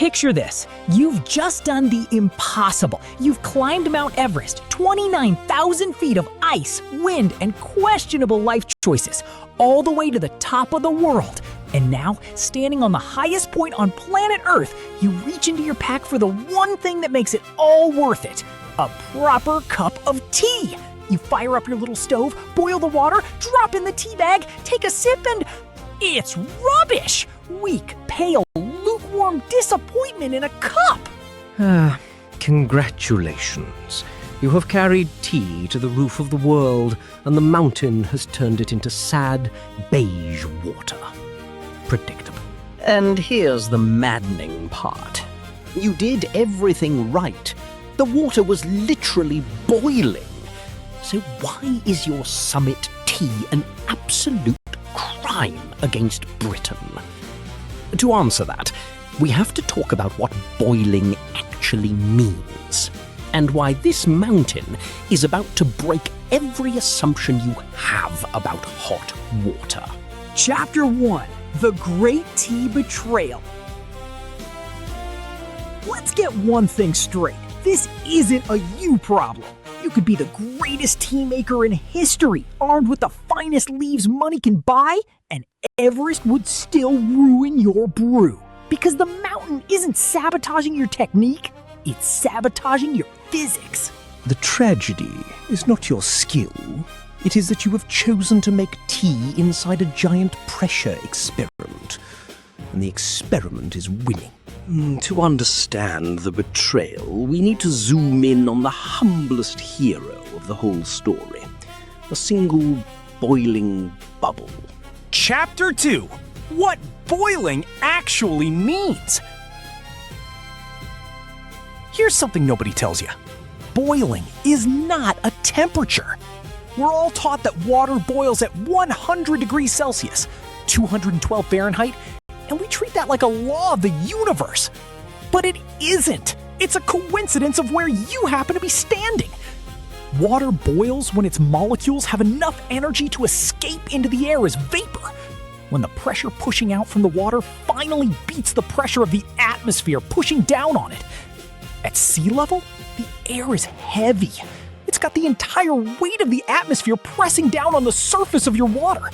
Picture this. You've just done the impossible. You've climbed Mount Everest, 29,000 feet of ice, wind, and questionable life choices, all the way to the top of the world. And now, standing on the highest point on planet Earth, you reach into your pack for the one thing that makes it all worth it: a proper cup of tea. You fire up your little stove, boil the water, drop in the tea bag, take a sip, and it's rubbish! Weak, pale, lukewarm disappointment in a cup! Congratulations. You have carried tea to the roof of the world, and the mountain has turned it into sad, beige water. Predictable. And here's the maddening part. You did everything right. The water was literally boiling. So why is your summit tea an absolute crime against Britain? To answer that, we have to talk about what boiling actually means, and why this mountain is about to break every assumption you have about hot water. Chapter 1: The Great Tea Betrayal. Let's get one thing straight. This isn't a you problem. You could be the greatest tea maker in history, armed with the finest leaves money can buy, and Everest would still ruin your brew. Because the mountain isn't sabotaging your technique, it's sabotaging your physics. The tragedy is not your skill. It is that you have chosen to make tea inside a giant pressure experiment. And the experiment is winning. To understand the betrayal, we need to zoom in on the humblest hero of the whole story. A single boiling bubble. Chapter 2: What boiling actually means. Here's something nobody tells you. Boiling is not a temperature. We're all taught that water boils at 100 degrees Celsius, 212 Fahrenheit, and we treat that like a law of the universe. But it isn't. It's a coincidence of where you happen to be standing. Water boils when its molecules have enough energy to escape into the air as vapor. When the pressure pushing out from the water finally beats the pressure of the atmosphere pushing down on it. At sea level, the air is heavy. It's got the entire weight of the atmosphere pressing down on the surface of your water.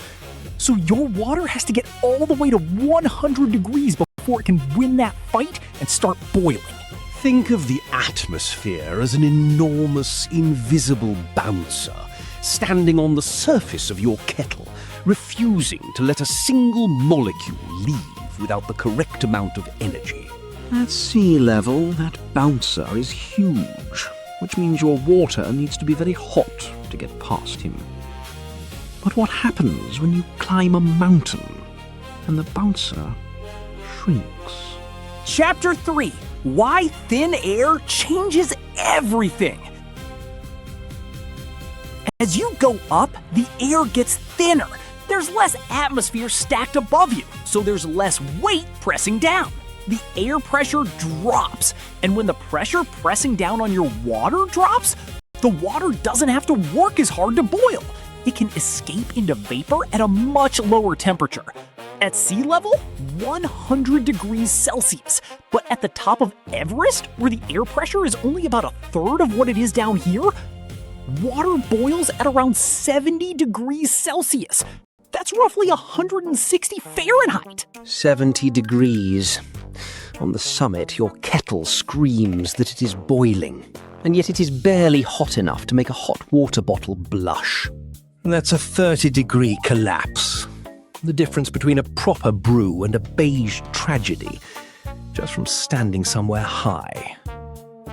So your water has to get all the way to 100 degrees before it can win that fight and start boiling. Think of the atmosphere as an enormous, invisible bouncer standing on the surface of your kettle, refusing to let a single molecule leave without the correct amount of energy. At sea level, that bouncer is huge, which means your water needs to be very hot to get past him. But what happens when you climb a mountain and the bouncer shrinks? Chapter 3: Why thin air changes everything. As you go up, the air gets thinner. There's less atmosphere stacked above you, so there's less weight pressing down. The air pressure drops, and when the pressure pressing down on your water drops, the water doesn't have to work as hard to boil. It can escape into vapor at a much lower temperature. At sea level, 100 degrees Celsius. But at the top of Everest, where the air pressure is only about a third of what it is down here, water boils at around 70 degrees Celsius. That's roughly 160 Fahrenheit. 70 degrees. On the summit, your kettle screams that it is boiling, and yet it is barely hot enough to make a hot water bottle blush. That's a 30-degree collapse. The difference between a proper brew and a beige tragedy, just from standing somewhere high.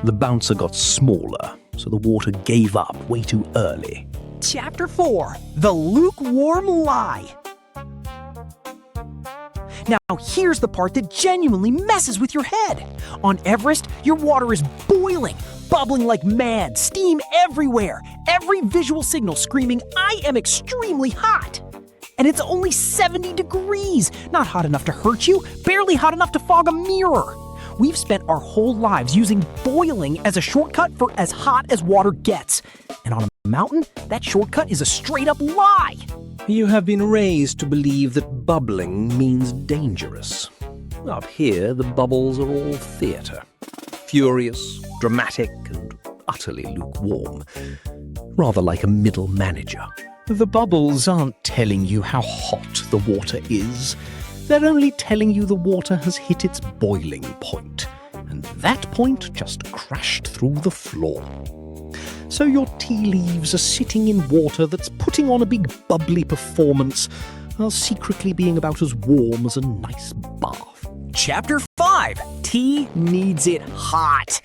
The bouncer got smaller, so the water gave up way too early. Chapter 4: The Lukewarm Lie. Now, here's the part that genuinely messes with your head. On Everest, your water is boiling, bubbling like mad, steam everywhere, every visual signal screaming, "I am extremely hot." And it's only 70 degrees, not hot enough to hurt you, barely hot enough to fog a mirror. We've spent our whole lives using boiling as a shortcut for as hot as water gets. And on a mountain, that shortcut is a straight-up lie. You have been raised to believe that bubbling means dangerous. Up here, the bubbles are all theatre. Furious, dramatic, and utterly lukewarm. Rather like a middle manager. The bubbles aren't telling you how hot the water is. They're only telling you the water has hit its boiling point. And that point just crashed through the floor. So your tea leaves are sitting in water that's putting on a big bubbly performance while secretly being about as warm as a nice bath. Chapter 5. Tea needs it hot.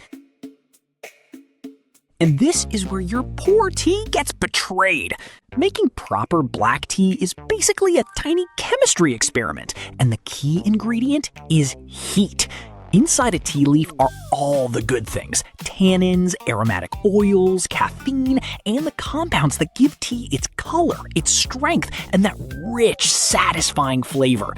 And this is where your poor tea gets betrayed. Making proper black tea is basically a tiny chemistry experiment, and the key ingredient is heat. Inside a tea leaf are all the good things: tannins, aromatic oils, caffeine, and the compounds that give tea its color, its strength, and that rich, satisfying flavor.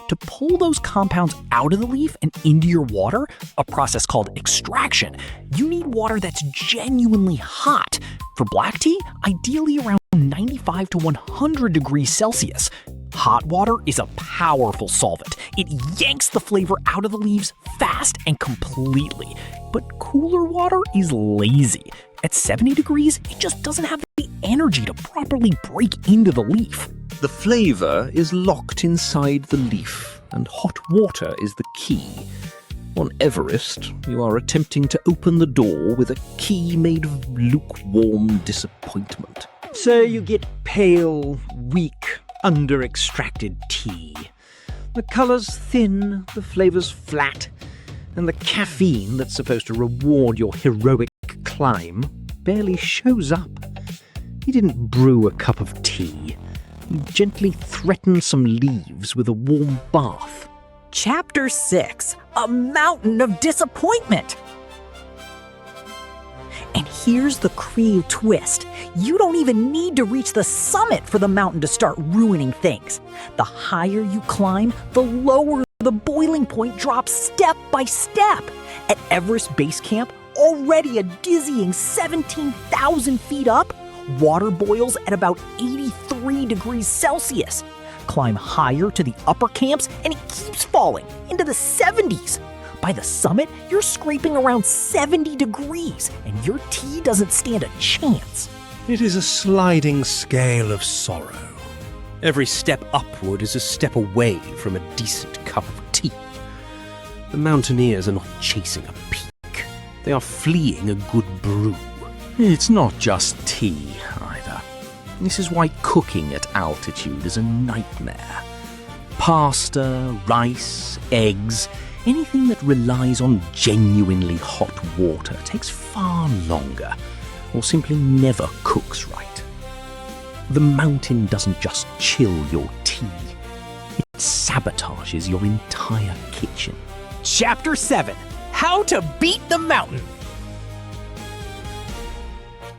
To pull those compounds out of the leaf and into your water, a process called extraction, you need water that's genuinely hot. For black tea, ideally around 95 to 100 degrees Celsius. Hot water is a powerful solvent. It yanks the flavor out of the leaves fast and completely. But cooler water is lazy. At 70 degrees, it just doesn't have the energy to properly break into the leaf. The flavour is locked inside the leaf, and hot water is the key. On Everest, you are attempting to open the door with a key made of lukewarm disappointment. So you get pale, weak, under-extracted tea. The colour's thin, the flavour's flat, and the caffeine that's supposed to reward your heroic climb barely shows up. He didn't brew a cup of tea. He gently threatened some leaves with a warm bath. Chapter 6. A mountain of disappointment. And here's the cruel twist. You don't even need to reach the summit for the mountain to start ruining things. The higher you climb, the lower the boiling point drops step by step. At Everest Base Camp, already a dizzying 17,000 feet up, water boils at about 83 degrees Celsius. Climb higher to the upper camps and it keeps falling into the 70s. By the summit, you're scraping around 70 degrees and your tea doesn't stand a chance. It is a sliding scale of sorrow. Every step upward is a step away from a decent cup of tea. The mountaineers are not chasing a peak. They are fleeing a good brew. It's not just tea, either. This is why cooking at altitude is a nightmare. Pasta, rice, eggs, anything that relies on genuinely hot water takes far longer, or simply never cooks right. The mountain doesn't just chill your tea, it sabotages your entire kitchen. Chapter 7. How to beat the mountain.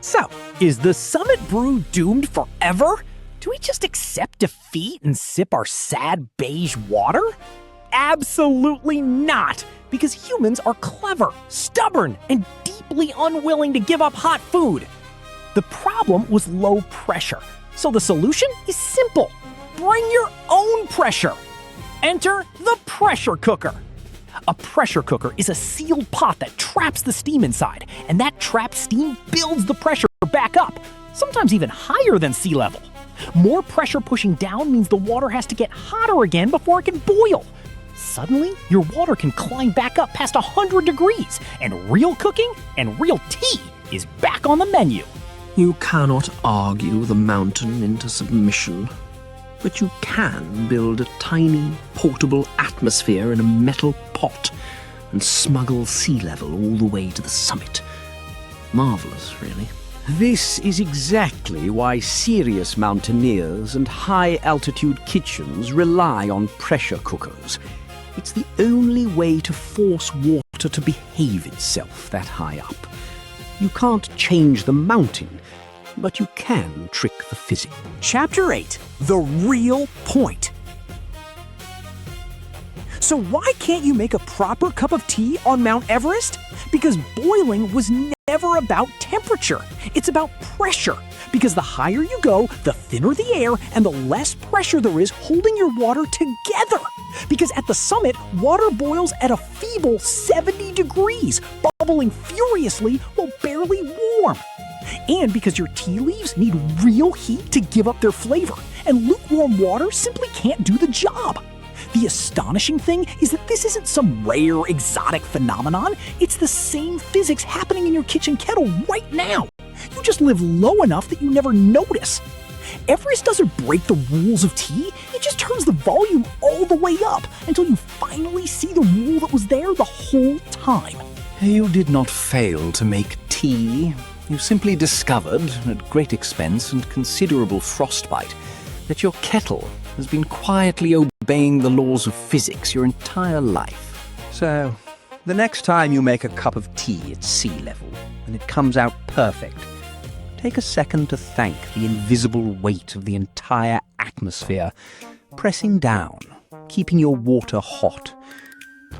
So, is the summit brew doomed forever? Do we just accept defeat and sip our sad beige water? Absolutely not, because humans are clever, stubborn, and deeply unwilling to give up hot food. The problem was low pressure, so the solution is simple. Bring your own pressure. Enter the pressure cooker. A pressure cooker is a sealed pot that traps the steam inside, and that trapped steam builds the pressure back up, sometimes even higher than sea level. More pressure pushing down means the water has to get hotter again before it can boil. Suddenly, your water can climb back up past 100 degrees, and real cooking and real tea is back on the menu. You cannot argue the mountain into submission, but you can build a tiny, portable atmosphere in a metal pot and smuggle sea level all the way to the summit. Marvellous, really. This is exactly why serious mountaineers and high-altitude kitchens rely on pressure cookers. It's the only way to force water to behave itself that high up. You can't change the mountain, but you can trick the physics. Chapter 8. The real point. So why can't you make a proper cup of tea on Mount Everest? Because boiling was never about temperature. It's about pressure. Because the higher you go, the thinner the air and the less pressure there is holding your water together. Because at the summit, water boils at a feeble 70 degrees, bubbling furiously while barely warm. And because your tea leaves need real heat to give up their flavor, and lukewarm water simply can't do the job. The astonishing thing is that this isn't some rare, exotic phenomenon. It's the same physics happening in your kitchen kettle right now. You just live low enough that you never notice. Everest doesn't break the rules of tea, it just turns the volume all the way up until you finally see the rule that was there the whole time. You did not fail to make tea. You simply discovered, at great expense and considerable frostbite, that your kettle has been quietly obeying the laws of physics your entire life. So, the next time you make a cup of tea at sea level, and it comes out perfect, take a second to thank the invisible weight of the entire atmosphere pressing down, keeping your water hot.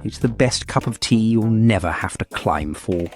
It's the best cup of tea you'll never have to climb for.